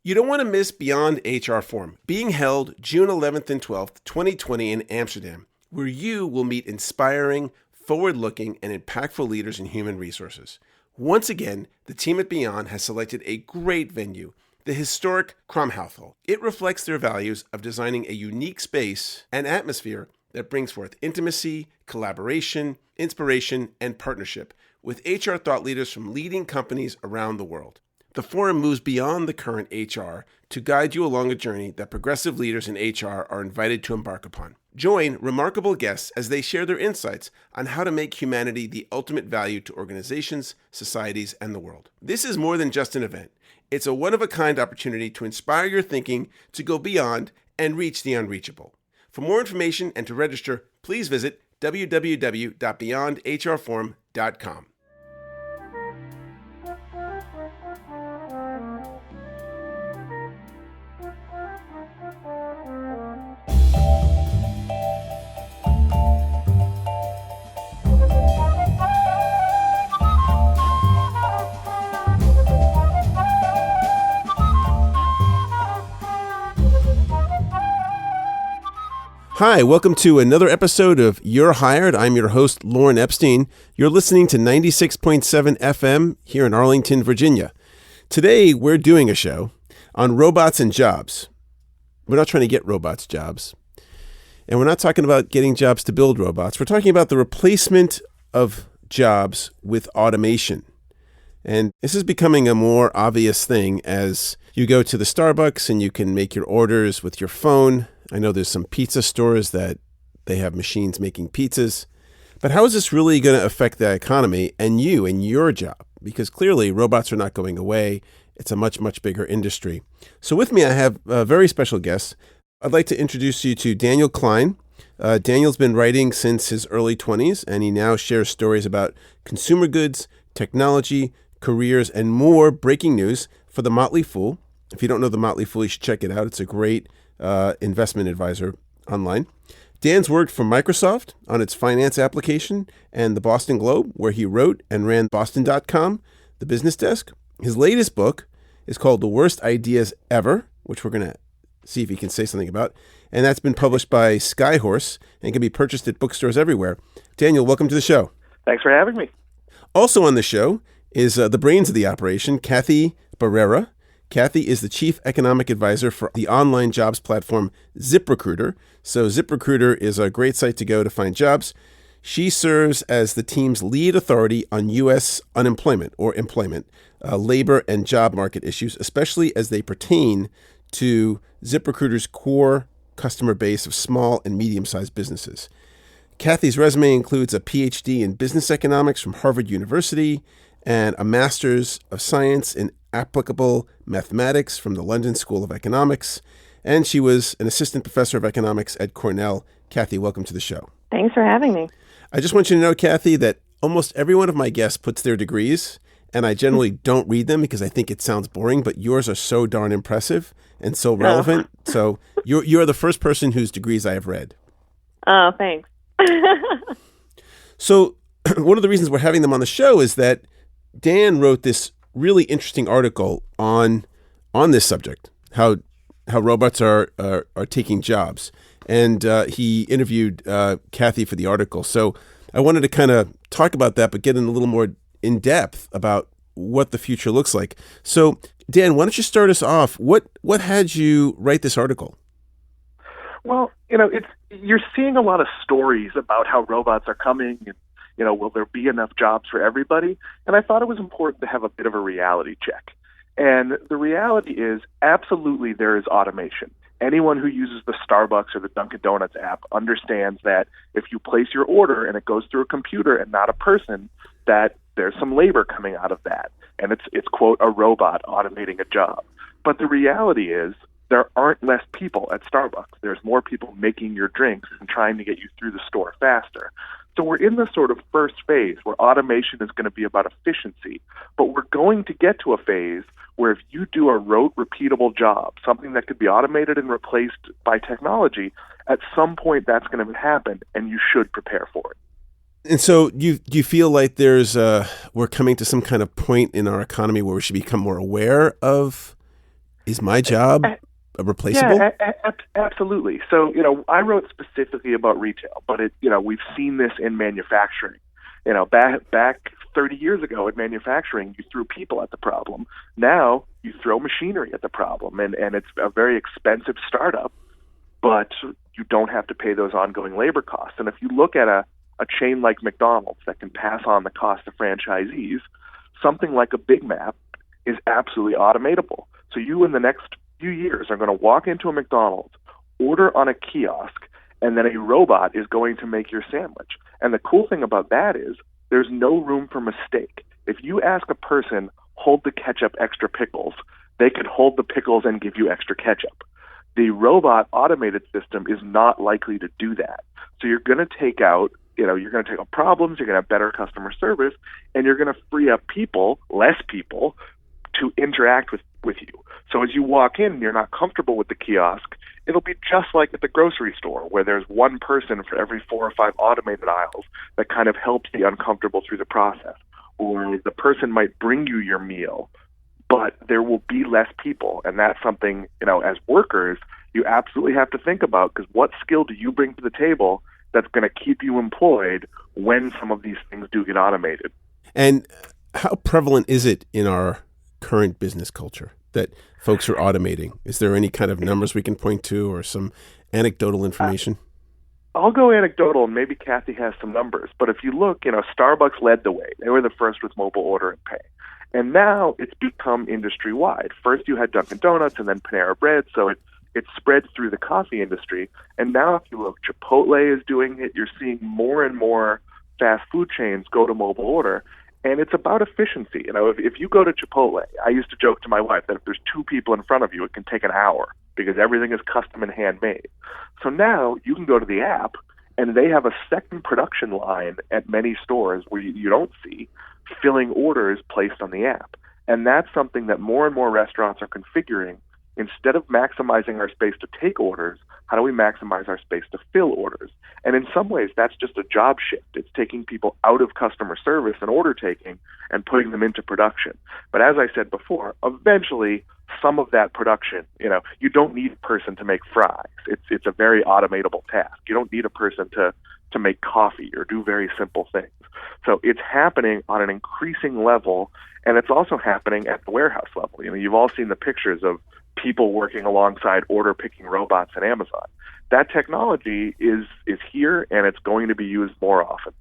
You don't want to miss Beyond HR Forum, being held June 11th and 12th, 2020 in Amsterdam, where you will meet inspiring, forward-looking, and impactful leaders in human resources. Once again, the team at Beyond has selected a great venue, the historic Kramhauthal. It reflects their values of designing a unique space and atmosphere that brings forth intimacy, collaboration, inspiration, and partnership with HR thought leaders from leading companies around the world. The forum moves beyond the current HR to guide you along a journey that progressive leaders in HR are invited to embark upon. Join remarkable guests as they share their insights on how to make humanity the ultimate value to organizations, societies, and the world. This is more than just an event. It's a one-of-a-kind opportunity to inspire your thinking to go beyond and reach the unreachable. For more information and to register, please visit www.beyondhrforum.com. Hi, welcome to another episode of You're Hired. I'm your host, Lauren Epstein. You're listening to 96.7 FM here in Arlington, Virginia. Today, we're doing a show on robots and jobs. We're not trying to get robots jobs. And we're not talking about getting jobs to build robots. We're talking about the replacement of jobs with automation. And this is becoming a more obvious thing as you go to the Starbucks and you can make your orders with your phone. I know there's some pizza stores that they have machines making pizzas. But how is this really going to affect the economy and you and your job? Because clearly robots are not going away. It's a much, much bigger industry. So with me, I have a very special guest. I'd like to introduce you to Daniel Kline. Daniel's been writing since his early 20s, and he now shares stories about consumer goods, technology, careers, and more breaking news for the Motley Fool. If you don't know the Motley Fool, you should check it out. It's a great investment advisor online. Dan's worked for Microsoft on its finance application and the Boston Globe, where he wrote and ran Boston.com, the business desk. His latest book is called The Worst Ideas Ever, which we're going to see if he can say something about. And that's been published by Skyhorse and can be purchased at bookstores everywhere. Daniel, welcome to the show. Thanks for having me. Also on the show is the brains of the operation, Cathy Barrera. Cathy is the Chief Economic Advisor for the online jobs platform ZipRecruiter. So ZipRecruiter is a great site to go to find jobs. She serves as the team's lead authority on U.S. unemployment or employment, labor and job market issues, especially as they pertain to ZipRecruiter's core customer base of small and medium-sized businesses. Cathy's resume includes a Ph.D. in business economics from Harvard University and a Master's of Science in applicable mathematics from the London School of Economics, and she was an assistant professor of economics at Cornell. Cathy, welcome to the show. Thanks for having me. I just want you to know, Cathy, that almost every one of my guests puts their degrees, and I generally don't read them because I think it sounds boring, but yours are so darn impressive and so relevant. So you're the first person whose degrees I have read. Oh, thanks. So one of the reasons we're having them on the show is that Dan wrote this really interesting article on this subject, how robots are taking jobs. And he interviewed Cathy for the article. So I wanted to kind of talk about that, but get in a little more in depth about what the future looks like. So Dan, why don't you start us off? What had you write this article? Well, you're seeing a lot of stories about how robots are coming and, will there be enough jobs for everybody? And I thought it was important to have a bit of a reality check. And the reality is, absolutely, there is automation. Anyone who uses the Starbucks or the Dunkin' Donuts app understands that if you place your order and it goes through a computer and not a person, that there's some labor coming out of that. And it's quote, a robot automating a job. But the reality is, there aren't less people at Starbucks. There's more people making your drinks and trying to get you through the store faster. So we're in this sort of first phase where automation is going to be about efficiency, but we're going to get to a phase where if you do a rote, repeatable job, something that could be automated and replaced by technology, at some point that's going to happen, and you should prepare for it. And so do you feel like we're coming to some kind of point in our economy where we should become more aware of Is my job replaceable? Yeah, absolutely. So, I wrote specifically about retail, but we've seen this in manufacturing. Back 30 years ago in manufacturing, you threw people at the problem. Now you throw machinery at the problem, and it's a very expensive startup, but you don't have to pay those ongoing labor costs. And if you look at a chain like McDonald's that can pass on the cost to franchisees, something like a Big Mac is absolutely automatable. So you, in the next few years, are going to walk into a McDonald's, order on a kiosk, and then a robot is going to make your sandwich. And the cool thing about that is there's no room for mistake. If you ask a person, hold the ketchup extra pickles, they could hold the pickles and give you extra ketchup. The robot automated system is not likely to do that. So you're going to take out problems, you're going to have better customer service, and you're going to free up less people, to interact with you. So as you walk in and you're not comfortable with the kiosk, it'll be just like at the grocery store, where there's one person for every 4 or 5 automated aisles that kind of helps the uncomfortable through the process. Or the person might bring you your meal, but there will be less people. And that's something, as workers, you absolutely have to think about, because what skill do you bring to the table that's going to keep you employed when some of these things do get automated? And how prevalent is it in our current business culture that folks are automating? Is there any kind of numbers we can point to, or some anecdotal information? I'll go anecdotal, and maybe Cathy has some numbers. But if you look, Starbucks led the way. They were the first with mobile order and pay. And now it's become industry-wide. First you had Dunkin' Donuts and then Panera Bread, so it spread through the coffee industry. And now if you look, Chipotle is doing it. You're seeing more and more fast food chains go to mobile order. And it's about efficiency. If you go to Chipotle, I used to joke to my wife that if there's 2 people in front of you, it can take an hour, because everything is custom and handmade. So now you can go to the app, and they have a second production line at many stores where you don't see, filling orders placed on the app. And that's something that more and more restaurants are configuring. Instead of maximizing our space to take orders, how do we maximize our space to fill orders? And in some ways, that's just a job shift. It's taking people out of customer service and order taking and putting them into production. But as I said before, eventually, some of that production, you don't need a person to make fries. It's a very automatable task. You don't need a person to make coffee or do very simple things. So it's happening on an increasing level, and it's also happening at the warehouse level. You've all seen the pictures of people working alongside order picking robots at Amazon. That technology is here, and it's going to be used more often.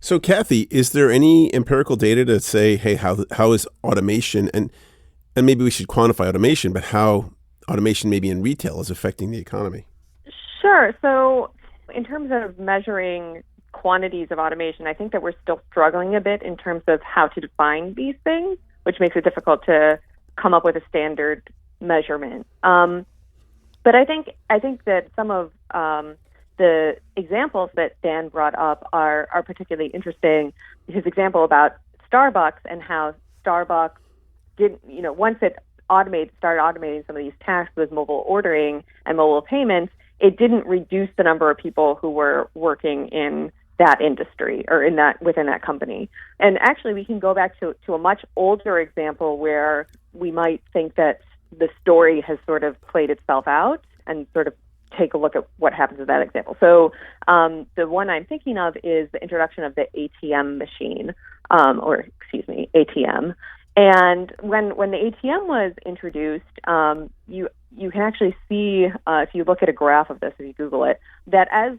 So, Cathy, is there any empirical data to say, hey, how is automation, and maybe we should quantify automation, but how automation maybe in retail is affecting the economy? Sure. So in terms of measuring quantities of automation, I think that we're still struggling a bit in terms of how to define these things, which makes it difficult to come up with a standard measurement. But I think that some of the examples that Dan brought up are particularly interesting. His example about Starbucks and how Starbucks didn't, once it started automating some of these tasks with mobile ordering and mobile payments, it didn't reduce the number of people who were working in that industry or within that company. And actually, we can go back to a much older example where we might think that the story has sort of played itself out, and sort of take a look at what happens with that example. So the one I'm thinking of is the introduction of the ATM machine, ATM. And when the ATM was introduced, you can actually see, if you look at a graph of this, if you Google it, that as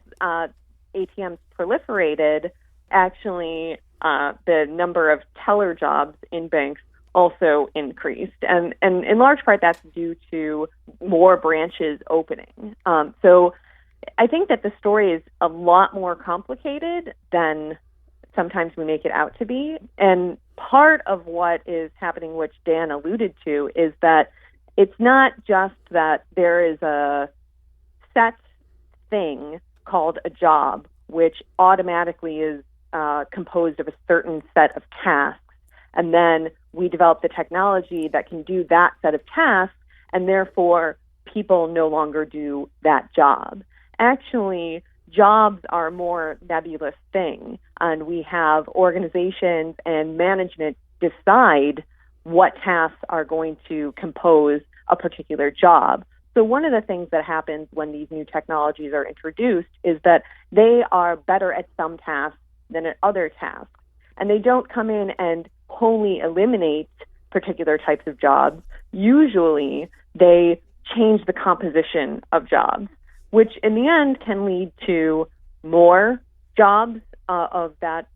ATMs proliferated, actually the number of teller jobs in banks also increased. And in large part, that's due to more branches opening. So I think that the story is a lot more complicated than sometimes we make it out to be. And part of what is happening, which Dan alluded to, is that it's not just that there is a set thing called a job, which automatically is composed of a certain set of tasks. And then we develop the technology that can do that set of tasks, and therefore people no longer do that job. Actually, jobs are a more nebulous thing, and we have organizations and management decide what tasks are going to compose a particular job. So one of the things that happens when these new technologies are introduced is that they are better at some tasks than at other tasks. And they don't come in and wholly eliminate particular types of jobs. Usually they change the composition of jobs, which in the end can lead to more jobs of that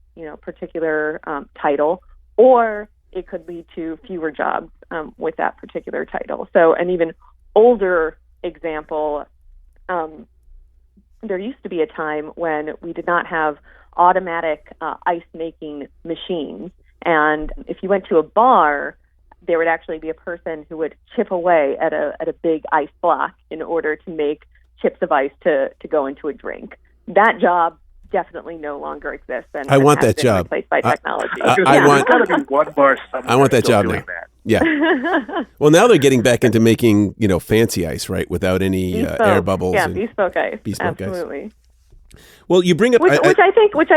particular title, or it could lead to fewer jobs with that particular title. So an even older example, there used to be a time when we did not have automatic ice-making machines. And if you went to a bar, there would actually be a person who would chip away at a big ice block in order to make chips of ice to go into a drink. That job definitely no longer exists. And I want has that been job. Replaced by technology. I want. There's got to be one bar somewhere I want that still job doing now. that. Yeah. Well, now they're getting back into making fancy ice, right, without any air bubbles. Yeah, and bespoke ice. Bespoke Absolutely. Ice. Well, you bring up which I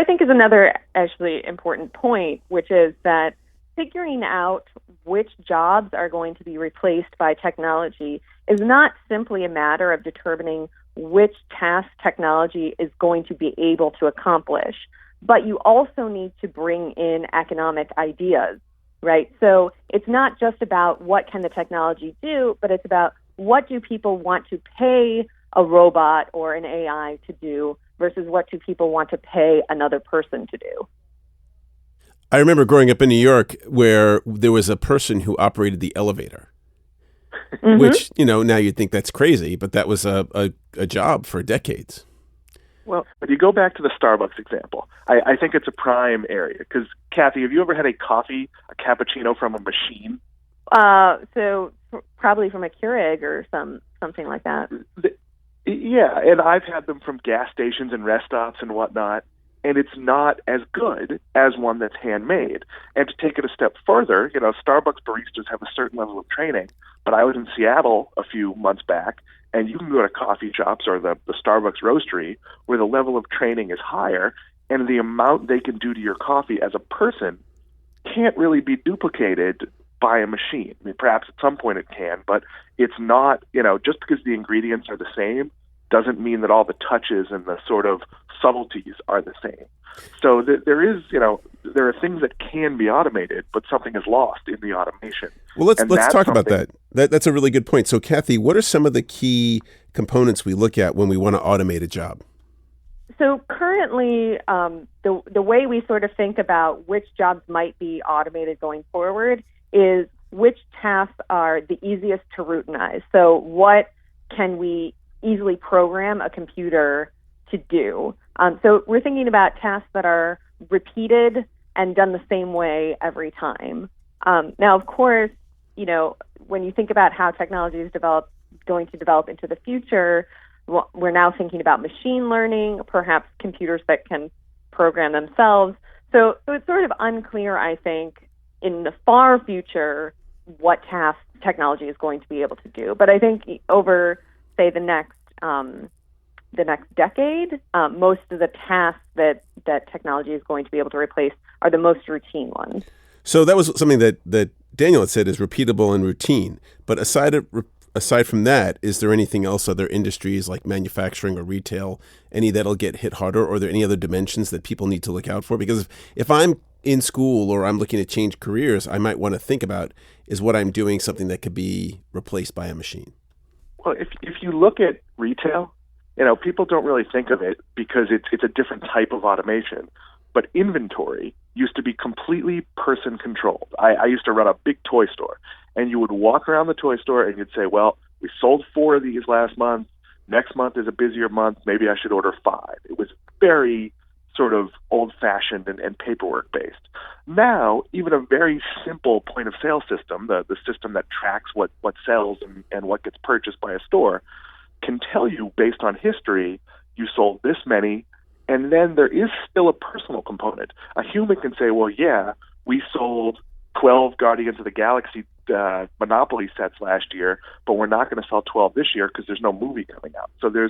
think is another actually important point, which is that figuring out which jobs are going to be replaced by technology is not simply a matter of determining which task technology is going to be able to accomplish, but you also need to bring in economic ideas, right? So it's not just about what can the technology do, but it's about what do people want to pay a robot or an AI to do versus what do people want to pay another person to do. I remember growing up in New York where there was a person who operated the elevator, which, now you'd think that's crazy, but that was a job for decades. Well, but you go back to the Starbucks example. I think it's a prime area because, Cathy, have you ever had a cappuccino from a machine? So probably from a Keurig or something like that. Yeah, and I've had them from gas stations and rest stops and whatnot, and it's not as good as one that's handmade. And to take it a step further, Starbucks baristas have a certain level of training, but I was in Seattle a few months back, and you can go to coffee shops or the Starbucks roastery where the level of training is higher, and the amount they can do to your coffee as a person can't really be duplicated by a machine. I mean, perhaps at some point it can, but it's not, just because the ingredients are the same doesn't mean that all the touches and the sort of subtleties are the same. So there are things that can be automated, but something is lost in the automation. Well, let's talk about that. That's a really good point. So, Cathy, what are some of the key components we look at when we want to automate a job? So currently, the way we sort of think about which jobs might be automated going forward is which tasks are the easiest to routinize. So what can we easily program a computer to do? So we're thinking about tasks that are repeated and done the same way every time. Now, of course, when you think about how technology is going to develop into the future, we're now thinking about machine learning, perhaps computers that can program themselves. So it's sort of unclear, I think, in the far future, what tasks technology is going to be able to do. But I think over, say, the next decade, most of the tasks that technology is going to be able to replace are the most routine ones. So that was something that Daniel had said is repeatable and routine. But aside from that, is there anything else, other industries like manufacturing or retail, any that'll get hit harder? Or are there any other dimensions that people need to look out for? Because if I'm in school or I'm looking to change careers, I might want to think about, is what I'm doing something that could be replaced by a machine? Well, if you look at retail, people don't really think of it because it's a different type of automation. But inventory used to be completely person controlled. I used to run a big toy store, and you would walk around the toy store and you'd say, well, we sold 4 of these last month. Next month is a busier month. Maybe I should order 5. It was very sort of old-fashioned and paperwork-based. Now, even a very simple point-of-sale system, the system that tracks what sells and what gets purchased by a store, can tell you, based on history, you sold this many, and then there is still a personal component. A human can say, well, yeah, we sold 12 Guardians of the Galaxy Monopoly sets last year, but we're not going to sell 12 this year because there's no movie coming out. So there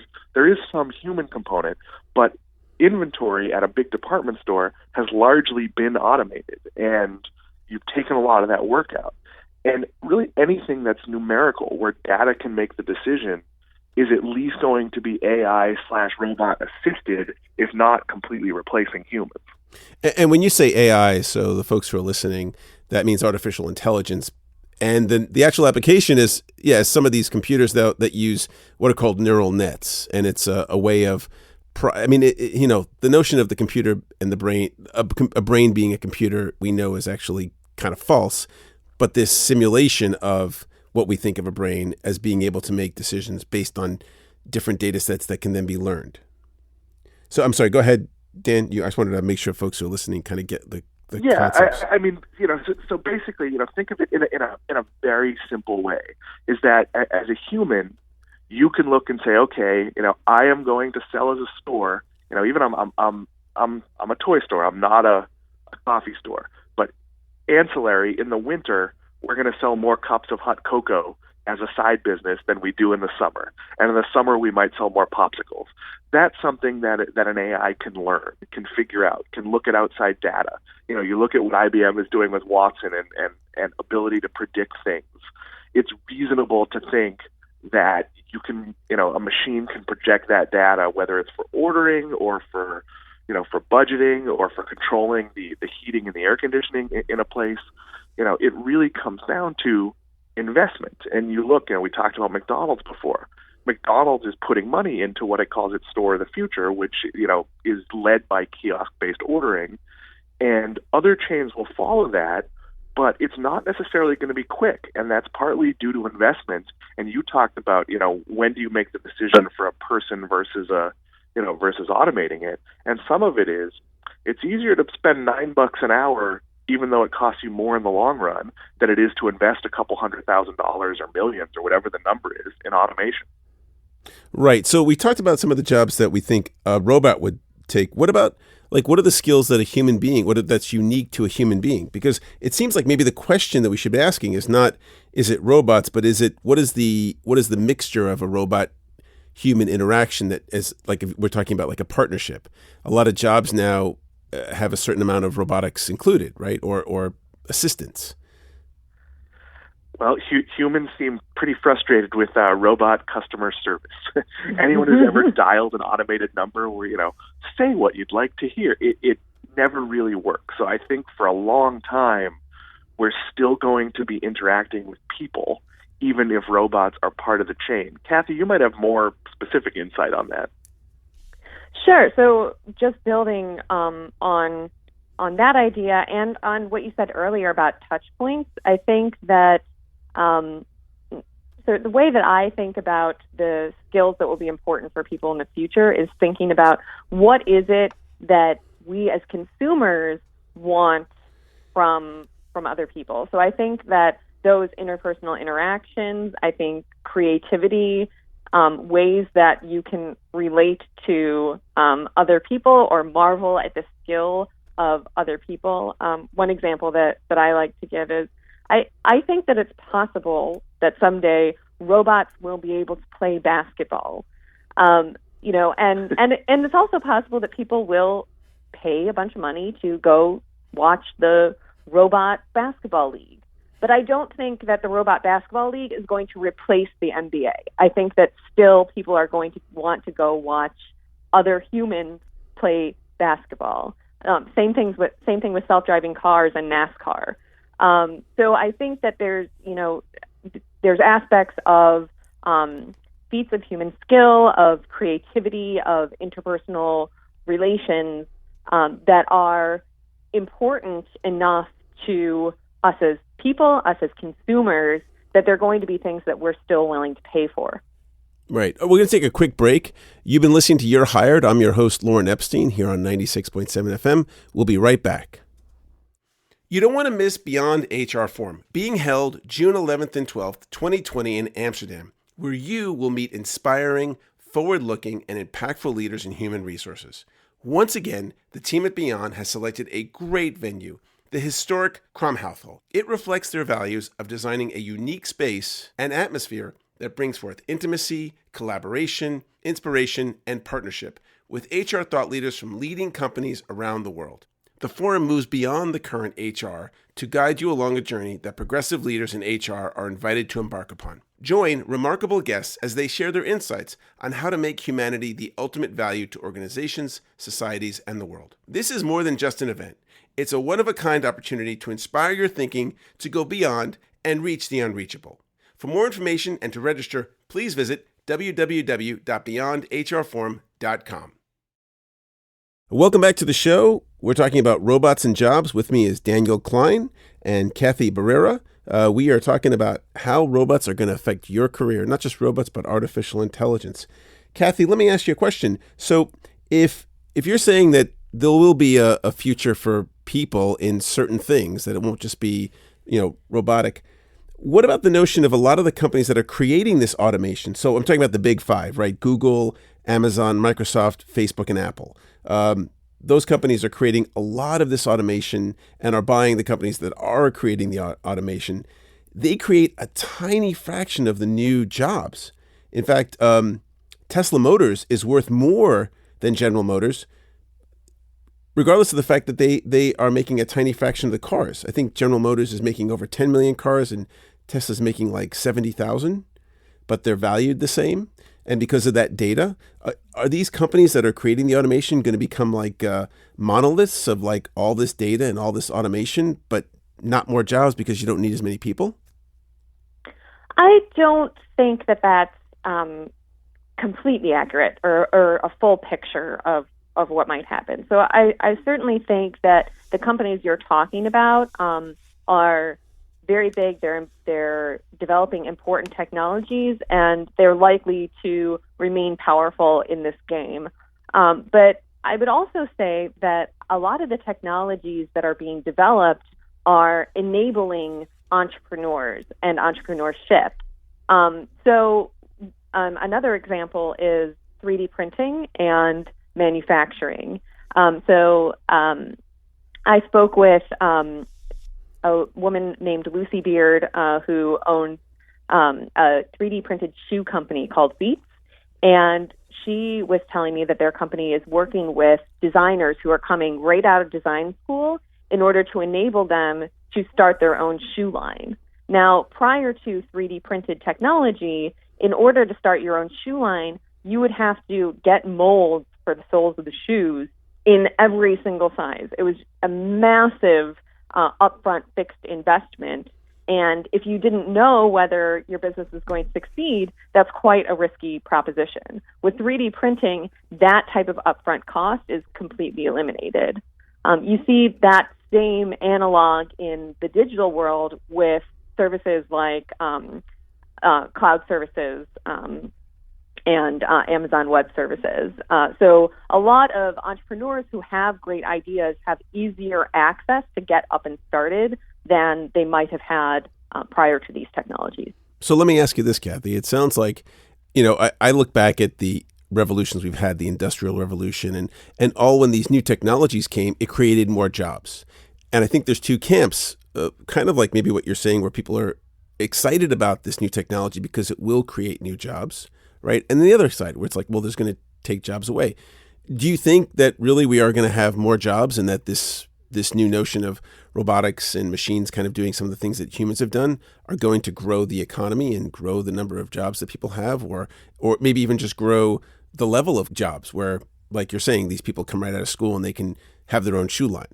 is some human component, but inventory at a big department store has largely been automated, and you've taken a lot of that work out. And really anything that's numerical, where data can make the decision, is at least going to be AI/robot assisted, if not completely replacing humans. And when you say AI, so the folks who are listening, that means artificial intelligence. And then the actual application is, some of these computers that use what are called neural nets. And it's a way of, the notion of the computer and the brain, a brain being a computer, we know is actually kind of false. But this simulation of what we think of a brain as being able to make decisions based on different data sets that can then be learned. So I'm sorry, go ahead, Dan. I just wanted to make sure folks who are listening kind of get the concepts. So basically, think of it in a very simple way, is that as a human, you can look and say, okay, I am going to sell as a store, even I'm a toy store, I'm not a coffee store, but ancillary, in the winter, we're going to sell more cups of hot cocoa as a side business than we do in the summer. And in the summer, we might sell more popsicles. That's something that an AI can learn, can figure out, can look at outside data. You look at what IBM is doing with Watson and ability to predict things. It's reasonable to think that you can, a machine can project that data, whether it's for ordering or for budgeting or for controlling the heating and the air conditioning in a place. It really comes down to investment. And you look, we talked about McDonald's before. McDonald's is putting money into what it calls its store of the future, which, is led by kiosk-based ordering. And other chains will follow that, but it's not necessarily going to be quick. And that's partly due to investment. And you talked about, when do you make the decision for a person versus versus automating it. And some of it is, it's easier to spend $9 an hour, even though it costs you more in the long run, than it is to invest a couple $100,000 or millions or whatever the number is in automation. Right. So we talked about some of the jobs that we think a robot would take. What about, what are the skills that a human being, that's unique to a human being? Because it seems like maybe the question that we should be asking is not, is it robots, but what is the mixture of a robot human interaction that is, if we're talking about a partnership. A lot of jobs now have a certain amount of robotics included, right? Or assistance. Well, humans seem pretty frustrated with robot customer service. Anyone who's ever dialed an automated number where, say what you'd like to hear, it never really works. So I think for a long time, we're still going to be interacting with people, even if robots are part of the chain. Cathy, you might have more specific insight on that. Sure. So just building on that idea and on what you said earlier about touch points, I think that so the way that I think about the skills that will be important for people in the future is thinking about what is it that we as consumers want from other people. So I think that those interpersonal interactions, I think creativity, ways that you can relate to other people or marvel at the skill of other people. One example that I like to give is I think that it's possible that someday robots will be able to play basketball. And it's also possible that people will pay a bunch of money to go watch the robot basketball league. But I don't think that the robot basketball league is going to replace the NBA. I think that still people are going to want to go watch other humans play basketball. Same thing with self-driving cars and NASCAR. So I think that there's aspects of feats of human skill, of creativity, of interpersonal relations that are important enough to us as people, us as consumers, that they're going to be things that we're still willing to pay for. Right. We're going to take a quick break. You've been listening to You're Hired. I'm your host, Lauren Epstein, here on 96.7 FM. We'll be right back. You don't want to miss Beyond HR Forum, being held June 11th and 12th, 2020 in Amsterdam, where you will meet inspiring, forward-looking, and impactful leaders in human resources. Once again, the team at Beyond has selected a great venue, the historic Kramhauthal. It reflects their values of designing a unique space and atmosphere that brings forth intimacy, collaboration, inspiration, and partnership with HR thought leaders from leading companies around the world. The forum moves beyond the current HR to guide you along a journey that progressive leaders in HR are invited to embark upon. Join remarkable guests as they share their insights on how to make humanity the ultimate value to organizations, societies, and the world. This is more than just an event. It's a one-of-a-kind opportunity to inspire your thinking to go beyond and reach the unreachable. For more information and to register, please visit www.beyondhrforum.com. Welcome back to the show. We're talking about robots and jobs. With me is Daniel Kline and Cathy Barrera. We are talking about how robots are going to affect your career, not just robots, but artificial intelligence. Cathy, let me ask you a question. So if you're saying that there will be a future for people in certain things, that it won't just be, robotic, what about the notion of a lot of the companies that are creating this automation? So I'm talking about the big five, right? Google, Amazon, Microsoft, Facebook, and Apple. Those companies are creating a lot of this automation and are buying the companies that are creating the automation. They create a tiny fraction of the new jobs. In fact, Tesla Motors is worth more than General Motors, regardless of the fact that they are making a tiny fraction of the cars. I think General Motors is making over 10 million cars and Tesla's making like 70,000, but they're valued the same. And because of that data, are these companies that are creating the automation going to become like monoliths of like all this data and all this automation, but not more jobs because you don't need as many people? I don't think that that's completely accurate or a full picture of what might happen. So I certainly think that the companies you're talking about are very big. They're developing important technologies, and they're likely to remain powerful in this game. But I would also say that a lot of the technologies that are being developed are enabling entrepreneurs and entrepreneurship. Another example is 3D printing and manufacturing. I spoke with a woman named Lucy Beard who owns a 3D printed shoe company called Beats, and she was telling me that their company is working with designers who are coming right out of design school in order to enable them to start their own shoe line. Now, prior to 3D printed technology, in order to start your own shoe line, you would have to get molds for the soles of the shoes in every single size. It was a massive upfront fixed investment. And if you didn't know whether your business was going to succeed, that's quite a risky proposition. With 3D printing, that type of upfront cost is completely eliminated. You see that same analog in the digital world with services like cloud services and Amazon Web Services. So a lot of entrepreneurs who have great ideas have easier access to get up and started than they might have had prior to these technologies. So let me ask you this, Cathy. It sounds like, I look back at the revolutions we've had, the Industrial Revolution, and all when these new technologies came, it created more jobs. And I think there's two camps, kind of like maybe what you're saying, where people are excited about this new technology because it will create new jobs, right? And the other side where it's like, well, there's going to take jobs away. Do you think that really we are going to have more jobs and that this new notion of robotics and machines kind of doing some of the things that humans have done are going to grow the economy and grow the number of jobs that people have, or maybe even just grow the level of jobs where, like you're saying, these people come right out of school and they can have their own shoe line?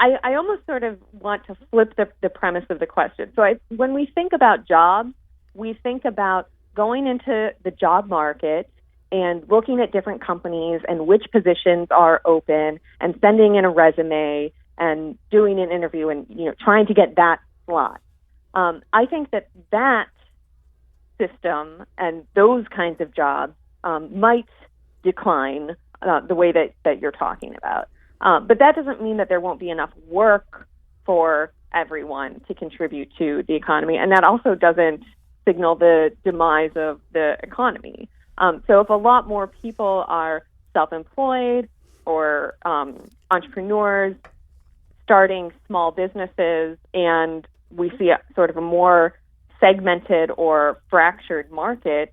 I almost sort of want to flip the premise of the question. So when we think about jobs, we think about going into the job market and looking at different companies and which positions are open and sending in a resume and doing an interview and trying to get that slot. I think that system and those kinds of jobs might decline the way that you're talking about. But that doesn't mean that there won't be enough work for everyone to contribute to the economy, and that also doesn't signal the demise of the economy. So if a lot more people are self-employed or entrepreneurs starting small businesses, and we see a sort of a more segmented or fractured market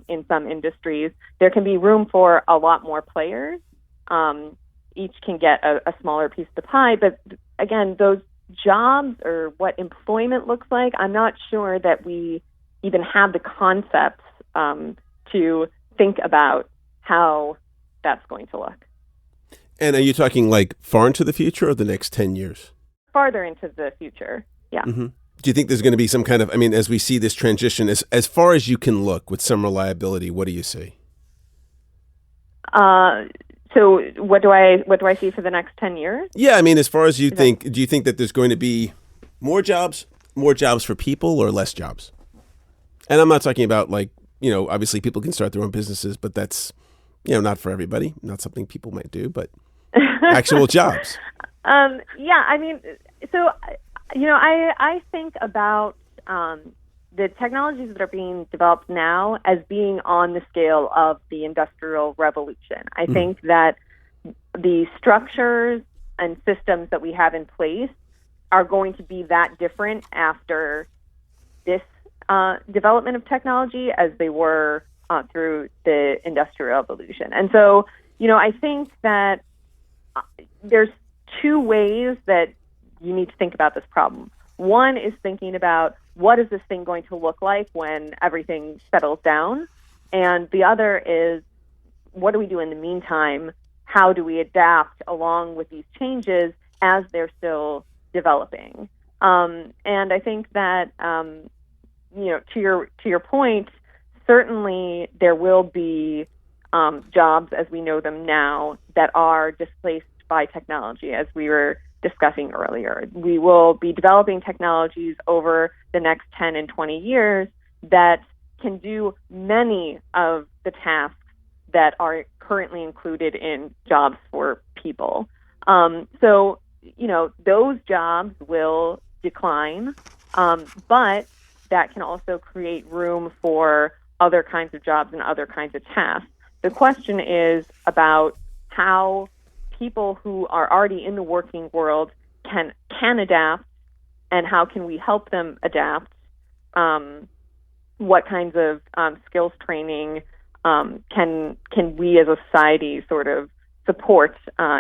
in some industries, there can be room for a lot more players. Each can get a smaller piece of the pie, but again, those jobs or what employment looks like, I'm not sure that we even have the concepts to think about how that's going to look. And are you talking like far into the future or the next 10 years? Farther into the future, yeah. Mm-hmm. Do you think there's going to be some kind of, as we see this transition, as far as you can look with some reliability, what do you see? So what do I see for the next 10 years? Yeah, as far as you think, do you think that there's going to be more jobs for people or less jobs? And I'm not talking about obviously people can start their own businesses, but that's, not for everybody, not something people might do, but actual jobs. I think about the technologies that are being developed now as being on the scale of the Industrial Revolution. I think that the structures and systems that we have in place are going to be that different after this development of technology as they were through the Industrial Revolution. And so, I think that there's two ways that you need to think about this problem. One is thinking about what is this thing going to look like when everything settles down? And the other is what do we do in the meantime? How do we adapt along with these changes as they're still developing? And I think that, to your point, certainly there will be jobs as we know them now that are displaced by technology, as we were discussing earlier. We will be developing technologies over the next 10 and 20 years that can do many of the tasks that are currently included in jobs for people. So, those jobs will decline, but that can also create room for other kinds of jobs and other kinds of tasks. The question is about how people who are already in the working world can adapt, and how can we help them adapt? What kinds of skills training can we as a society sort of support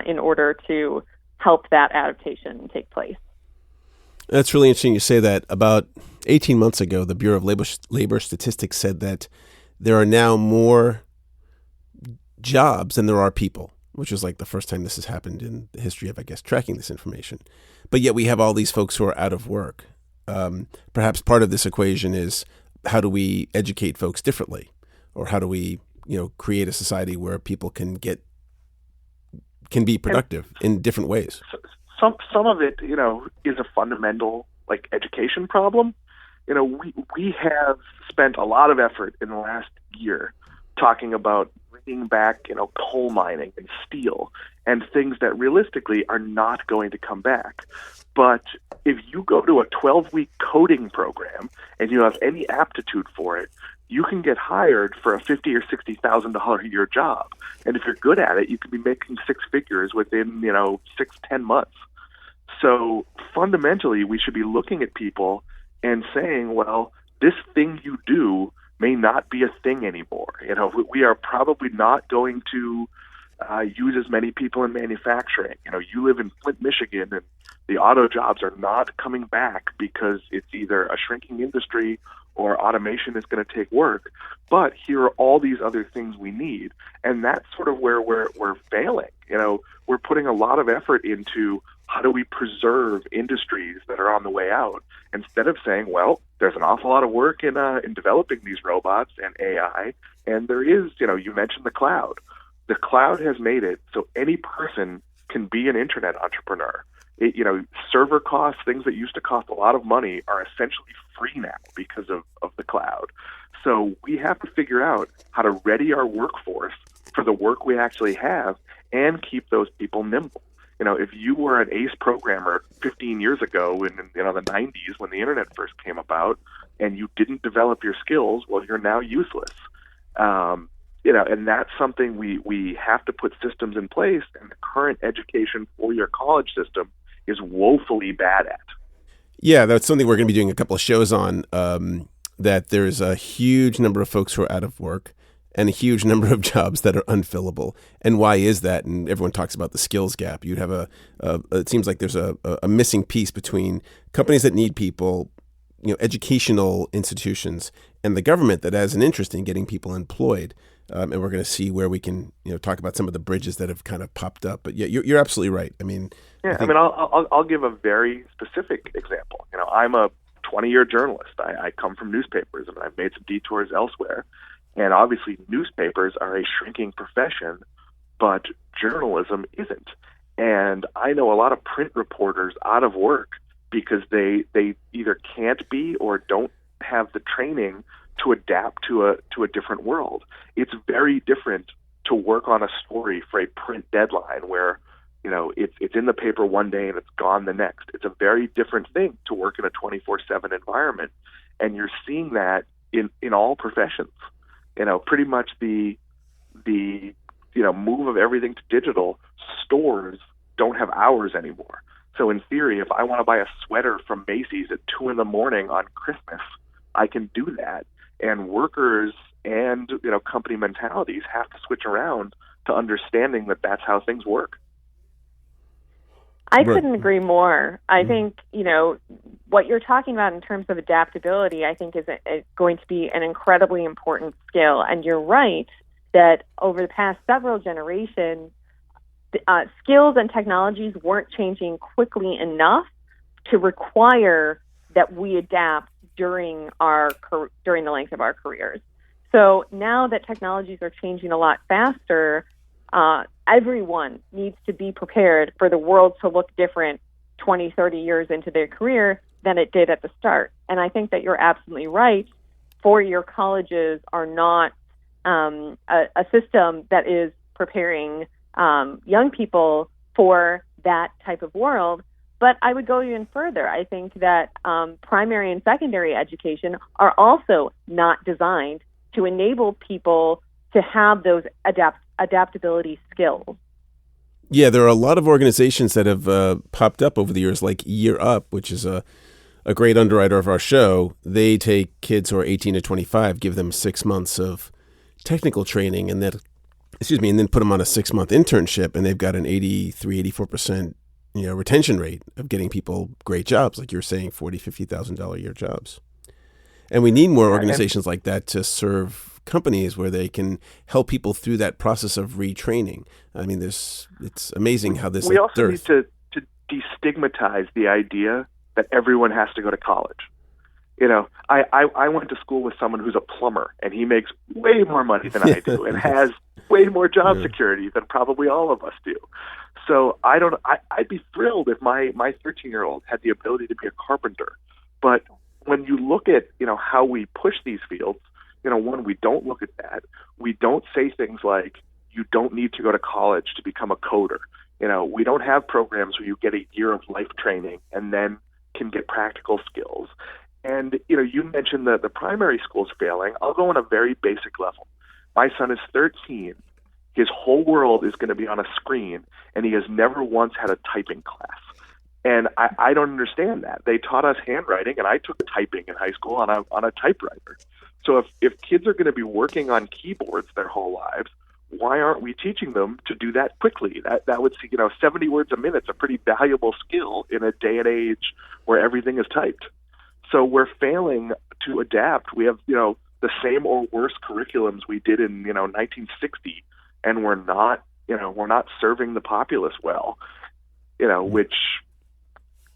in order to help that adaptation take place? That's really interesting you say that. About 18 months ago, the Bureau of Labor Statistics said that there are now more jobs than there are people, which is like the first time this has happened in the history of, tracking this information. But yet we have all these folks who are out of work. Perhaps part of this equation is how do we educate folks differently? Or how do we, create a society where people can be productive in different ways? Some of it, is a fundamental education problem. We have spent a lot of effort in the last year talking about bringing back, coal mining and steel and things that realistically are not going to come back. But if you go to a 12-week coding program and you have any aptitude for it, you can get hired for a $50,000 or $60,000 a year job. And if you're good at it, you can be making six figures within, 6-10 months. So fundamentally, we should be looking at people and saying, well, this thing you do may not be a thing anymore. We are probably not going to use as many people in manufacturing. You live in Flint, Michigan, and the auto jobs are not coming back because it's either a shrinking industry or automation is going to take work. But here are all these other things we need. And that's sort of where we're failing. We're putting a lot of effort into how do we preserve industries that are on the way out, instead of saying, well, there's an awful lot of work in developing these robots and AI, and there is, you mentioned the cloud. The cloud has made it so any person can be an internet entrepreneur. Server costs, things that used to cost a lot of money, are essentially free now because of the cloud. So we have to figure out how to ready our workforce for the work we actually have and keep those people nimble. If you were an ace programmer 15 years ago in the 90s when the internet first came about and you didn't develop your skills, well, you're now useless. And that's something we have to put systems in place, and the current education four-year college system is woefully bad at. Yeah, that's something we're going to be doing a couple of shows on, that there's a huge number of folks who are out of work. and a huge number of jobs that are unfillable. And why is that? And everyone talks about the skills gap. You'd have it seems like there's a missing piece between companies that need people, educational institutions, and the government that has an interest in getting people employed. And we're going to see where we can, talk about some of the bridges that have kind of popped up. But yeah, you're absolutely right. I mean, I'll give a very specific example. I'm a 20-year journalist. I come from newspapers, and I've made some detours elsewhere. And obviously, newspapers are a shrinking profession, but journalism isn't. And I know a lot of print reporters out of work because they either can't be or don't have the training to adapt to a different world. It's very different to work on a story for a print deadline where it's in the paper one day and it's gone the next. It's a very different thing to work in a 24/7 environment, and you're seeing that in all professions. Pretty much the move of everything to digital. Stores don't have hours anymore. So in theory, if I want to buy a sweater from Macy's at 2 a.m. on Christmas, I can do that. And workers and company mentalities have to switch around to understanding that that's how things work. I couldn't agree more. I think, what you're talking about in terms of adaptability, I think is going to be an incredibly important skill. And you're right that over the past several generations, skills and technologies weren't changing quickly enough to require that we adapt during the length of our careers. So now that technologies are changing a lot faster, everyone needs to be prepared for the world to look different 20, 30 years into their career than it did at the start. And I think that you're absolutely right. Four-year colleges are not a system that is preparing young people for that type of world. But I would go even further. I think that primary and secondary education are also not designed to enable people to have those adaptability skills. Yeah, there are a lot of organizations that have popped up over the years, like Year Up, which is a great underwriter of our show. They take kids who are 18 to 25, give them 6 months of technical training, and then put them on a 6-month internship, and they've got an 84% retention rate of getting people great jobs, like you're saying, $40,000, $50,000 a year jobs. And we need more organizations like that to serve companies where they can help people through that process of retraining. I mean, it's amazing how this. We also need to destigmatize the idea that everyone has to go to college. I went to school with someone who's a plumber, and he makes way more money than I do, and has way more job security than probably all of us do. So I'd be thrilled if my 13-year-old had the ability to be a carpenter. But when you look at, how we push these fields, one, we don't look at that. We don't say things like, you don't need to go to college to become a coder. We don't have programs where you get a year of life training and then can get practical skills. And, you mentioned the primary schools failing. I'll go on a very basic level. My son is 13. His whole world is going to be on a screen, and he has never once had a typing class. And I don't understand that. They taught us handwriting, and I took typing in high school on a typewriter. So if kids are going to be working on keyboards their whole lives, why aren't we teaching them to do that quickly? That would see, 70 words a minute is a pretty valuable skill in a day and age where everything is typed. So we're failing to adapt. We have, the same or worse curriculums we did in, 1960, and we're not serving the populace well, which,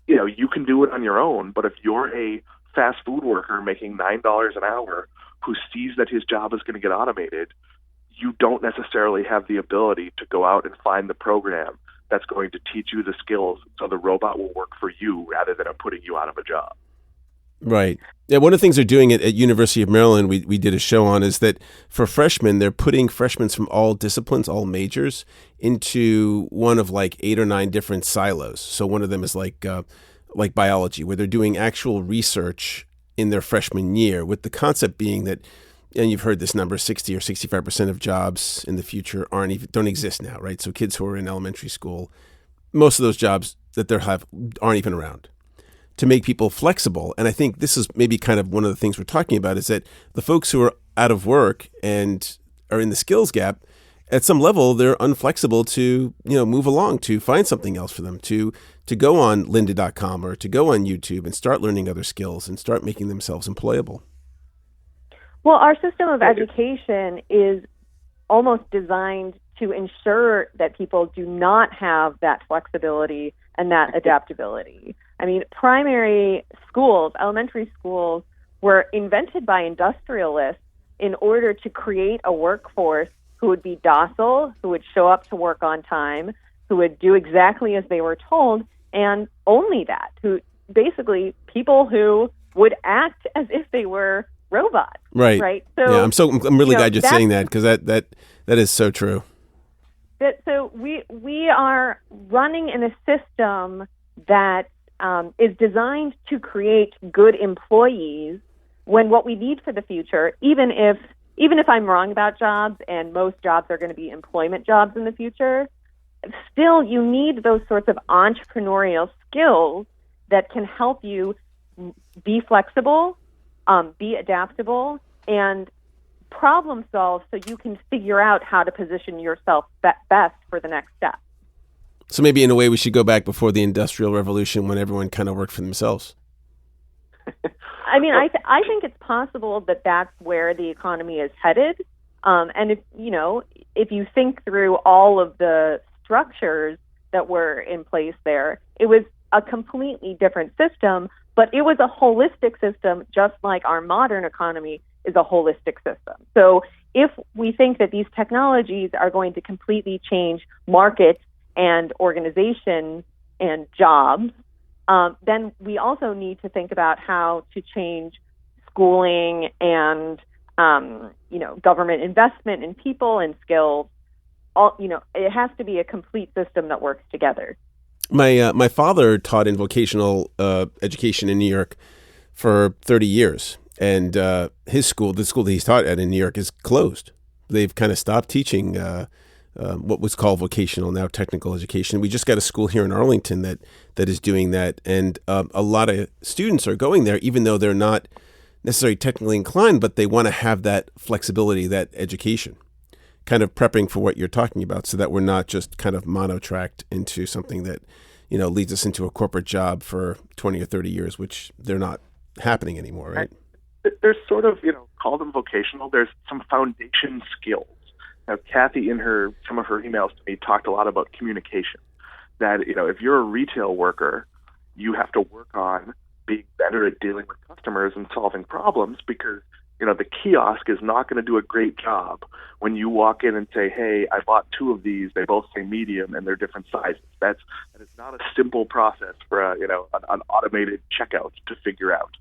you can do it on your own. But if you're a fast food worker making $9 an hour who sees that his job is going to get automated, you don't necessarily have the ability to go out and find the program that's going to teach you the skills so the robot will work for you rather than putting you out of a job. Right. Yeah, one of the things they're doing at University of Maryland, we did a show on, is that for freshmen, they're putting freshmen from all disciplines, all majors, into one of like 8 or 9 different silos. So one of them is like biology, where they're doing actual research in their freshman year, with the concept being that, and you've heard this number, 60 or 65% of jobs in the future don't exist now, right? So kids who are in elementary school, most of those jobs that they have aren't even around. To make people flexible, and I think this is maybe kind of one of the things we're talking about, is that the folks who are out of work and are in the skills gap, at some level, they're unflexible to, move along, to find something else for them, to go on lynda.com or to go on YouTube and start learning other skills and start making themselves employable. Well, our system of education is almost designed to ensure that people do not have that flexibility and that adaptability. I mean, primary schools, elementary schools, were invented by industrialists in order to create a workforce who would be docile, who would show up to work on time, who would do exactly as they were told, and only that, who basically people who would act as if they were robots. Right. So yeah, I'm really glad you're saying that, because that is so true. So we are running in a system that is designed to create good employees, when what we need for the future, even if I'm wrong about jobs and most jobs are going to be employment jobs in the future, still you need those sorts of entrepreneurial skills that can help you be flexible, be adaptable, and problem solve so you can figure out how to position yourself best for the next step. So maybe in a way we should go back before the Industrial Revolution, when everyone kind of worked for themselves. I mean, I think it's possible that that's where the economy is headed. And if you think through all of the structures that were in place there, it was a completely different system, but it was a holistic system, just like our modern economy is a holistic system. So if we think that these technologies are going to completely change markets and organization and jobs, then we also need to think about how to change schooling and, government investment in people and skills. It has to be a complete system that works together. My father taught in vocational education in New York for 30 years, and his school, the school that he's taught at in New York, is closed. They've kind of stopped teaching what was called vocational, now technical education. We just got a school here in Arlington that is doing that, and a lot of students are going there, even though they're not necessarily technically inclined, but they want to have that flexibility, that education, kind of prepping for what you're talking about, so that we're not just kind of mono-tracked into something that, leads us into a corporate job for 20 or 30 years, which they're not happening anymore, right? There's sort of, call them vocational. There's some foundation skills. Now, Cathy, in some of her emails to me, talked a lot about communication. That, if you're a retail worker, you have to work on being better at dealing with customers and solving problems, because, the kiosk is not going to do a great job when you walk in and say, hey, I bought 2 of these. They both say medium and they're different sizes. That is not a simple process for an automated checkout to figure out.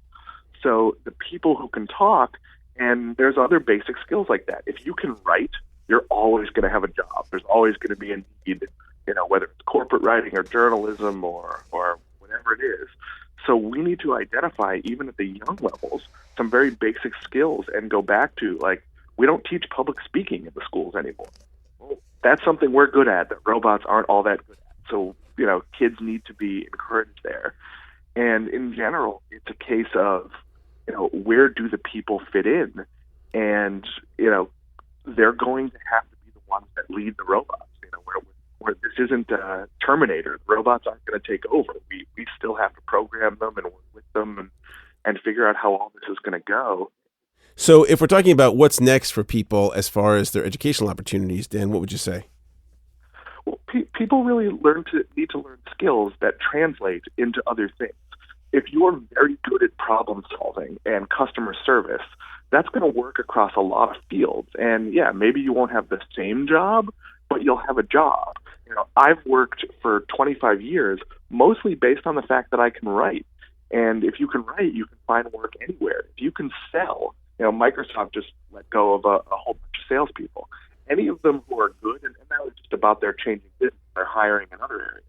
So the people who can talk, and there's other basic skills like that. If you can write, you're always going to have a job. There's always going to be a need, whether it's corporate writing or journalism or whatever it is. So we need to identify, even at the young levels, some very basic skills and go back to, we don't teach public speaking in the schools anymore. Well, that's something we're good at that robots aren't all that good at. So, kids need to be encouraged there. And in general, it's a case of, where do the people fit in? And, they're going to have to be the ones that lead the robots, where this isn't Terminator. Robots aren't going to take over. We still have to program them and work with them and figure out how all this is going to go. So if we're talking about what's next for people as far as their educational opportunities, Dan, what would you say? Well, people really need to learn skills that translate into other things. If you're very good at problem solving and customer service, that's going to work across a lot of fields. And yeah, maybe you won't have the same job, but you'll have a job. I've worked for 25 years, mostly based on the fact that I can write. And if you can write, you can find work anywhere. If you can sell, Microsoft just let go of a whole bunch of salespeople. Any of them who are good, and now it's just about their changing business, they're hiring in other areas.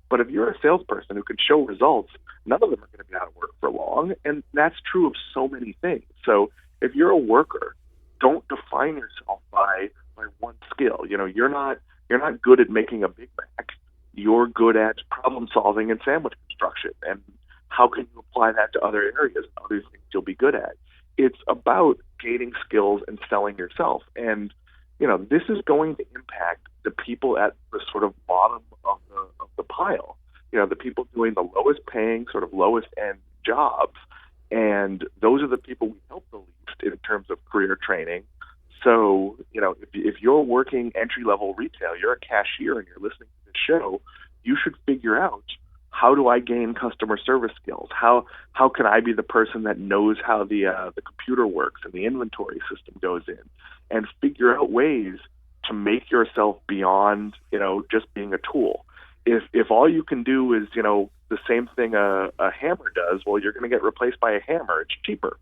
But if you're a salesperson who can show results, none of them are going to be out of work for long. And that's true of so many things. So if you're a worker, don't define yourself by one skill. You're not good at making a Big Mac. You're good at problem solving and sandwich construction. And how can you apply that to other areas and other things you'll be good at? It's about gaining skills and selling yourself. And, this is going to impact the people at the sort of bottom of the pile. The people doing the lowest paying, sort of lowest end jobs. And those are the people we help the least in terms of career training. So, if you're working entry-level retail, you're a cashier and you're listening to this show, you should figure out, how do I gain customer service skills? How can I be the person that knows how the computer works and the inventory system goes in, and figure out ways to make yourself beyond, just being a tool. If all you can do is, the same thing a hammer does, well, you're going to get replaced by a hammer. It's cheaper.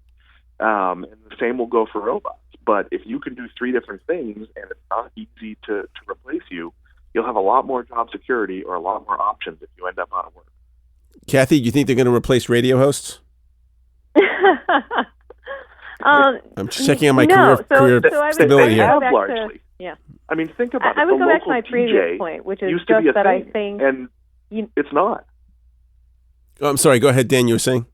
And the same will go for robots. But if you can do 3 different things and it's not easy to replace you, you'll have a lot more job security or a lot more options if you end up out of work. Cathy, do you think they're going to replace radio hosts? I'm checking on my career stability here. Largely. Yeah. I mean, think about it. I would the go back to my local previous DJ point, which is used just to be a that thing, I think... And it's not. Oh, I'm sorry. Go ahead, Dan. You were saying?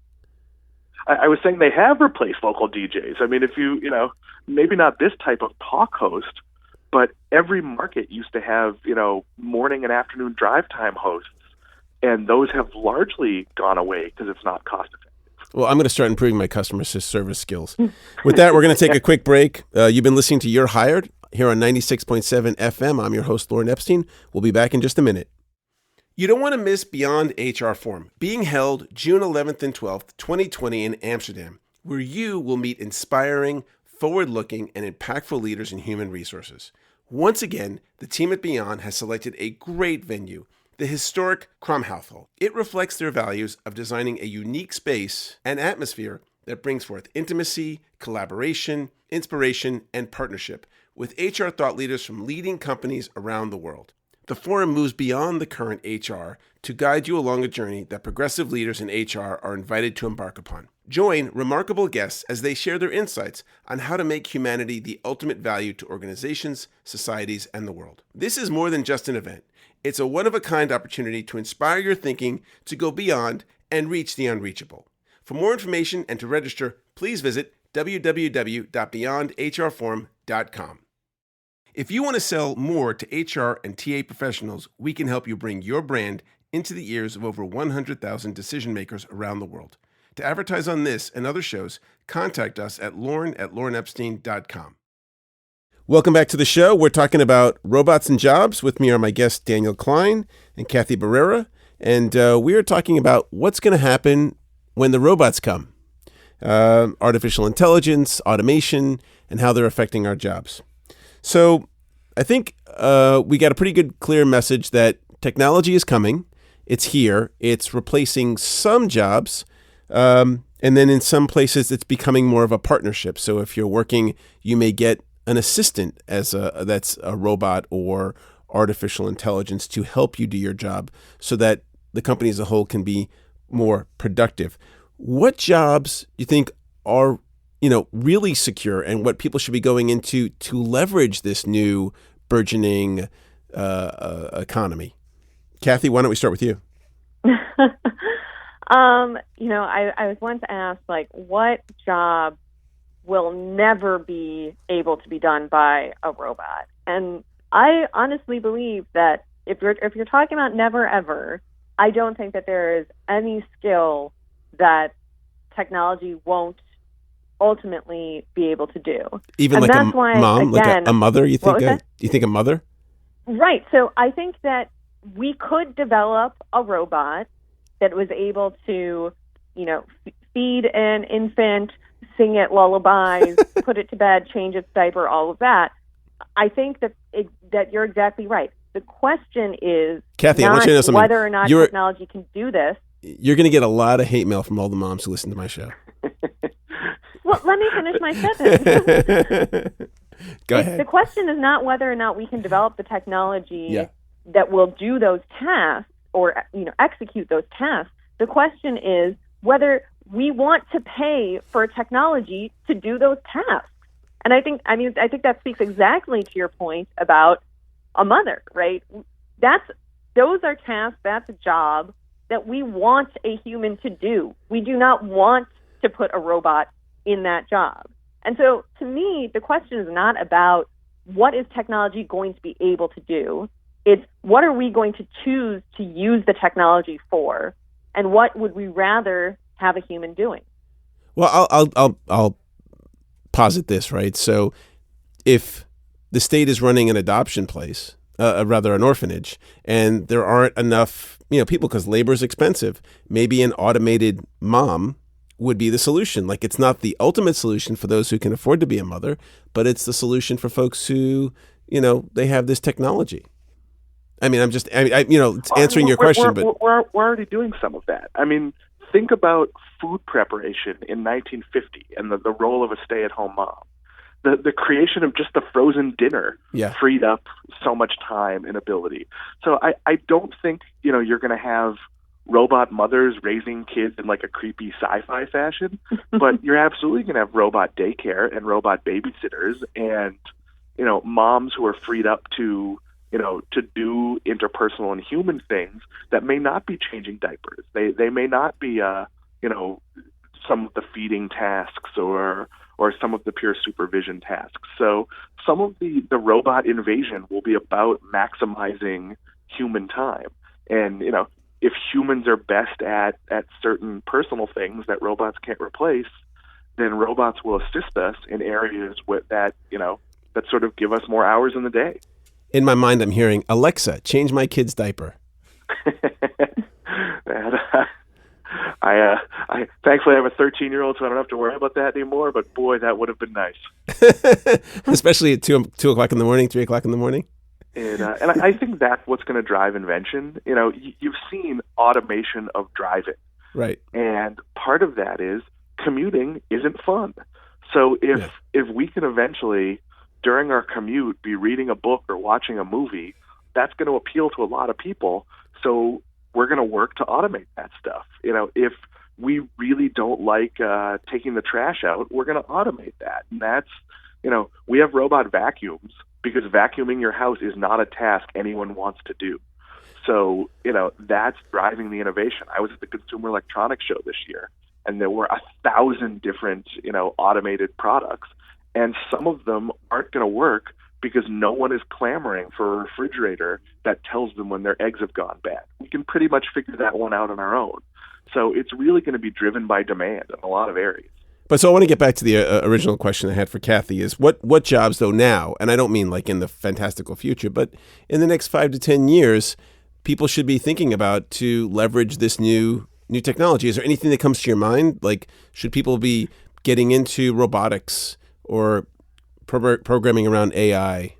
I was saying they have replaced local DJs. I mean, if you maybe not this type of talk host, but every market used to have, morning and afternoon drive time hosts, and those have largely gone away because it's not cost effective. Well, I'm going to start improving my customer service skills. With that, we're going to take a quick break. You've been listening to You're Hired here on 96.7 FM. I'm your host, Lauren Epstein. We'll be back in just a minute. You don't want to miss Beyond HR Forum, being held June 11th and 12th, 2020 in Amsterdam, where you will meet inspiring, forward-looking, and impactful leaders in human resources. Once again, the team at Beyond has selected a great venue, the historic Kramhauthal. It reflects their values of designing a unique space and atmosphere that brings forth intimacy, collaboration, inspiration, and partnership with HR thought leaders from leading companies around the world. The forum moves beyond the current HR to guide you along a journey that progressive leaders in HR are invited to embark upon. Join remarkable guests as they share their insights on how to make humanity the ultimate value to organizations, societies, and the world. This is more than just an event. It's a one-of-a-kind opportunity to inspire your thinking to go beyond and reach the unreachable. For more information and to register, please visit www.beyondhrforum.com. If you want to sell more to HR and TA professionals, we can help you bring your brand into the ears of over 100,000 decision makers around the world. To advertise on this and other shows, contact us at lauren@laurenepstein.com. Welcome back to the show. We're talking about robots and jobs. With me are my guests, Daniel Kline and Cathy Barrera. And we are talking about what's going to happen when the robots come. Artificial intelligence, automation, and how they're affecting our jobs. So I think we got a pretty good, clear message that technology is coming. It's here. It's replacing some jobs. And then in some places, it's becoming more of a partnership. So if you're working, you may get an assistant that's a robot or artificial intelligence to help you do your job so that the company as a whole can be more productive. What jobs do you think are really secure, and what people should be going into to leverage this new burgeoning economy? Cathy, why don't we start with you? I was once asked, what job will never be able to be done by a robot? And I honestly believe that if you're talking about never ever, I don't think that there is any skill that technology won't ultimately be able to do. Even and like that's a why, mom, again, like a mother, you think? You think a mother? Right. So I think that we could develop a robot that was able to, feed an infant, sing it lullabies, put it to bed, change its diaper, all of that. I think that you're exactly right. The question is, Cathy, not I want you to know something. Whether or not technology can do this. You're going to get a lot of hate mail from all the moms who listen to my show. Well, let me finish my sentence. Go ahead. The question is not whether or not we can develop the technology that will do those tasks or execute those tasks. The question is whether we want to pay for technology to do those tasks. And I think that speaks exactly to your point about a mother, right? Those are tasks, that's a job that we want a human to do. We do not want to put a robot in that job. And so to me, the question is not about what is technology going to be able to do? It's what are we going to choose to use the technology for, and what would we rather have a human doing? Well, I'll posit this, right? So if the state is running an adoption place, rather an orphanage, and there aren't enough, people, because labor is expensive, maybe an automated mom would be the solution. Like, it's not the ultimate solution for those who can afford to be a mother, but it's the solution for folks who, they have this technology. I mean, answering your question, but we're already doing some of that. I mean, think about food preparation in 1950 and the role of a stay-at-home mom. The creation of just the frozen dinner freed up so much time and ability. So I don't think, you're going to have robot mothers raising kids in like a creepy sci-fi fashion, but you're absolutely going to have robot daycare and robot babysitters and, moms who are freed up to do interpersonal and human things that may not be changing diapers. They may not be, some of the feeding tasks or some of the pure supervision tasks. So some of the robot invasion will be about maximizing human time. And, if humans are best at certain personal things that robots can't replace, then robots will assist us in areas that sort of give us more hours in the day. In my mind, I'm hearing, Alexa, change my kid's diaper. I thankfully I have a 13-year-old, so I don't have to worry about that anymore. But boy, that would have been nice. Especially at 2 o'clock in the morning, 3 o'clock in the morning. And I think that's what's going to drive invention. You've seen automation of driving, right? And part of that is commuting isn't fun. So if we can eventually, during our commute, be reading a book or watching a movie, that's going to appeal to a lot of people. So we're going to work to automate that stuff. If we really don't like taking the trash out, we're going to automate that. And that's, we have robot vacuums because vacuuming your house is not a task anyone wants to do. So, that's driving the innovation. I was at the Consumer Electronics Show this year, and there were 1,000 different, automated products. And some of them aren't going to work because no one is clamoring for a refrigerator that tells them when their eggs have gone bad. We can pretty much figure that one out on our own. So it's really going to be driven by demand in a lot of areas. But so I want to get back to the original question I had for Cathy is what jobs, though, now, and I don't mean like in the fantastical future, but in the next 5 to 10 years, people should be thinking about to leverage this new technology. Is there anything that comes to your mind? Like, should people be getting into robotics or programming around AI?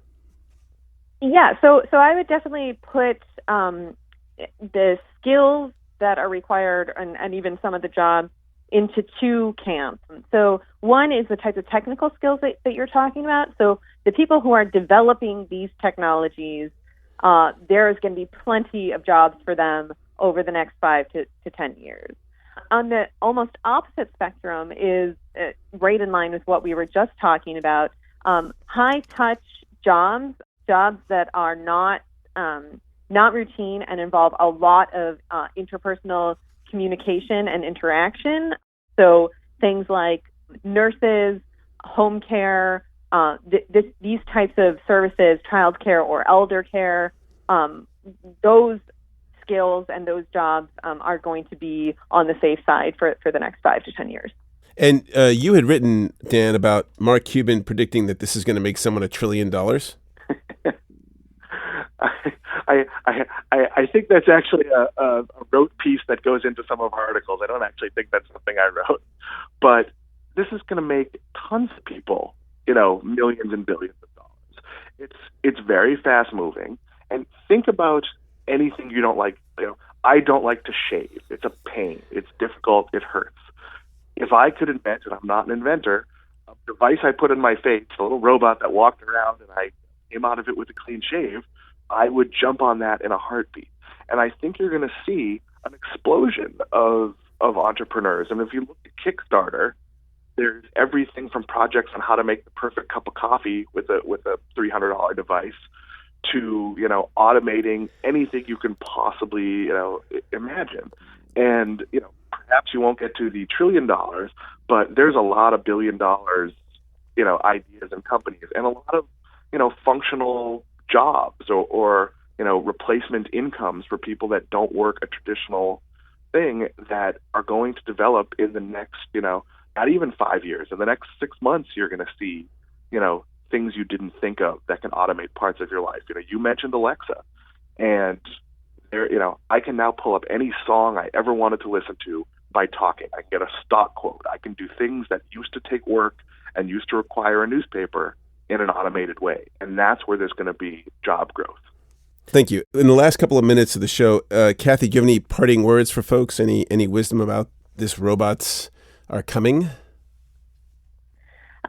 Yeah, so I would definitely put the skills that are required and even some of the jobs into two camps. So one is the type of technical skills that you're talking about. So the people who are developing these technologies, there is going to be plenty of jobs for them over the next 5 to 10 years. On the almost opposite spectrum is right in line with what we were just talking about, high-touch jobs that are not routine and involve a lot of interpersonal communication and interaction. So things like nurses, home care, these types of services, childcare or elder care, those skills and those jobs are going to be on the safe side for the next 5 to 10 years. And you had written, Dan, about Mark Cuban predicting that this is going to make someone $1 trillion. I think that's actually a wrote piece that goes into some of our articles. I don't actually think that's something I wrote. But this is going to make tons of people, millions and billions of dollars. It's very fast moving. And think about anything you don't like. I don't like to shave. It's a pain. It's difficult. It hurts. If I could invent, and I'm not an inventor, a device I put in my face, a little robot that walked around and I came out of it with a clean shave, I would jump on that in a heartbeat. And I think you're going to see an explosion of entrepreneurs. And if you look at Kickstarter, there's everything from projects on how to make the perfect cup of coffee with a $300 device to, automating anything you can possibly, imagine. And, perhaps you won't get to the $1 trillion, but there's a lot of $1 billion, ideas and companies, and a lot of, functional jobs or replacement incomes for people that don't work a traditional thing that are going to develop in the next, not even 5 years. In the next 6 months, you're going to see, things you didn't think of that can automate parts of your life. You mentioned Alexa, and there, I can now pull up any song I ever wanted to listen to by talking. I can get a stock quote. I can do things that used to take work and used to require a newspaper in an automated way. And that's where there's going to be job growth. Thank you. In the last couple of minutes of the show, Cathy, do you have any parting words for folks? Any wisdom about this robots are coming?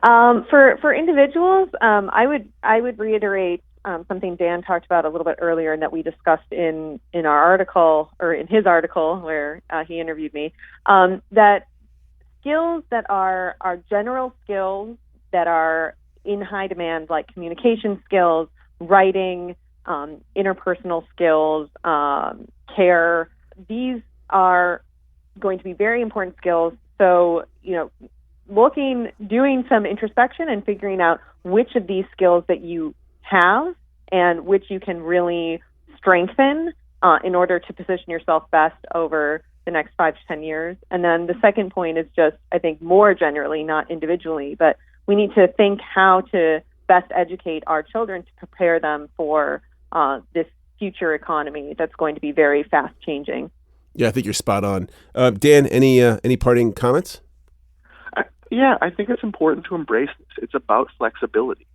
For individuals, I would reiterate something Dan talked about a little bit earlier and that we discussed in our article, or in his article where he interviewed me, that skills that are general skills that are in high demand, like communication skills, writing, interpersonal skills, care, these are going to be very important skills. So, doing some introspection and figuring out which of these skills that you have and which you can really strengthen in order to position yourself best over the next 5 to 10 years. And then the second point is just, I think, more generally, not individually, but we need to think how to best educate our children to prepare them for this future economy that's going to be very fast changing. Yeah, I think you're spot on. Dan, any parting comments? Yeah, I think it's important to embrace this. It's about flexibility.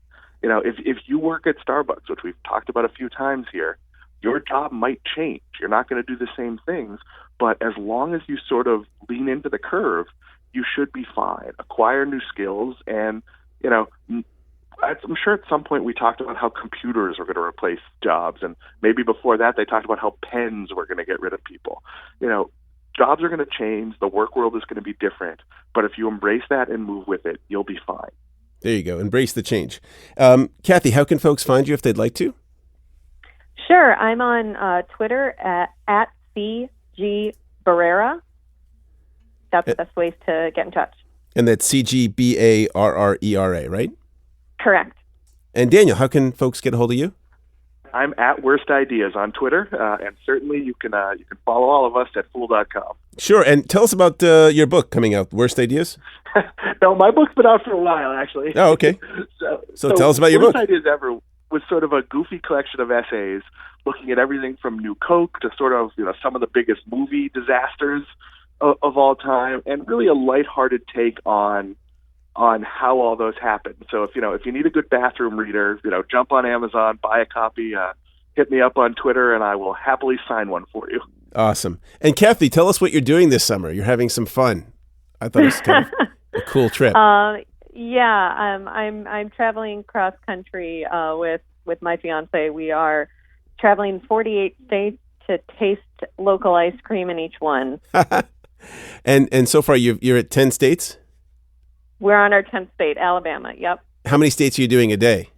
If you work at Starbucks, which we've talked about a few times here, your job might change. You're not going to do the same things, but as long as you sort of lean into the curve, you should be fine. Acquire new skills, and I'm sure at some point we talked about how computers were going to replace jobs, and maybe before that they talked about how pens were going to get rid of people. Jobs are going to change. The work world is going to be different. But if you embrace that and move with it, you'll be fine. There you go. Embrace the change. Cathy, how can folks find you if they'd like to? Sure. I'm on Twitter at CG Barrera. That's the best ways to get in touch. And that's CGBARRERA, right? Correct. And Daniel, how can folks get a hold of you? I'm at Worst Ideas on Twitter, and certainly you can follow all of us at fool.com. Sure, and tell us about your book coming out, Worst Ideas. No, my book's been out for a while, actually. Oh, okay. So tell us about your book. Worst Ideas Ever was sort of a goofy collection of essays looking at everything from New Coke to sort of some of the biggest movie disasters of all time, and really a lighthearted take on how all those happen. So if you need a good bathroom reader, jump on Amazon, buy a copy, hit me up on Twitter, and I will happily sign one for you. Awesome. And Cathy, tell us what you're doing this summer. You're having some fun. I thought it was kind of a cool trip. I'm traveling cross country with my fiance. We are traveling 48 states to taste local ice cream in each one. And so far you're at 10 states? We're on our 10th state, Alabama. Yep. How many states are you doing a day?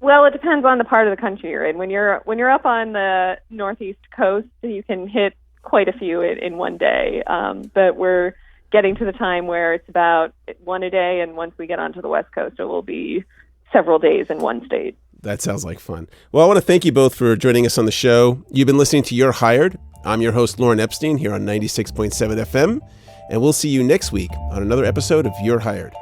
Well, it depends on the part of the country you're in. When you're up on the northeast coast, you can hit quite a few in one day. But we're getting to the time where it's about one a day, and once we get onto the west coast, it will be several days in one state. That sounds like fun. Well, I want to thank you both for joining us on the show. You've been listening to You're Hired. I'm your host, Lauren Epstein, here on 96.7 FM. And we'll see you next week on another episode of You're Hired.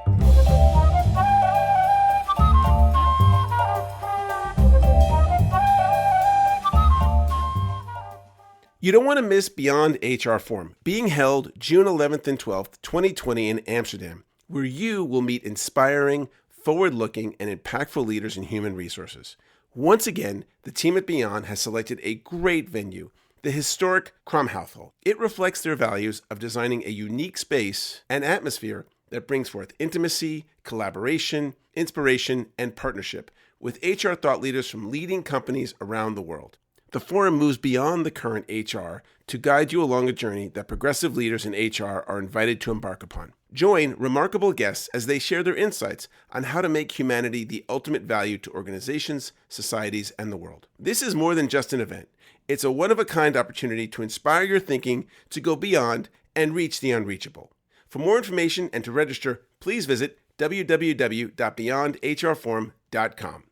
You don't want to miss Beyond HR Forum, being held June 11th and 12th, 2020 in Amsterdam, where you will meet inspiring, forward-looking, and impactful leaders in human resources. Once again, the team at Beyond has selected a great venue, the historic Kramhauthal. It reflects their values of designing a unique space and atmosphere that brings forth intimacy, collaboration, inspiration, and partnership with HR thought leaders from leading companies around the world. The forum moves beyond the current HR to guide you along a journey that progressive leaders in HR are invited to embark upon. Join remarkable guests as they share their insights on how to make humanity the ultimate value to organizations, societies, and the world. This is more than just an event. It's a one-of-a-kind opportunity to inspire your thinking to go beyond and reach the unreachable. For more information and to register, please visit www.beyondhrforum.com.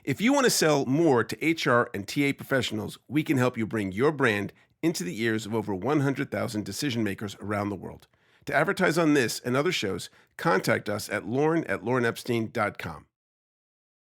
If you want to sell more to HR and TA professionals, we can help you bring your brand into the ears of over 100,000 decision makers around the world. To advertise on this and other shows, contact us at lauren@laurenepstein.com.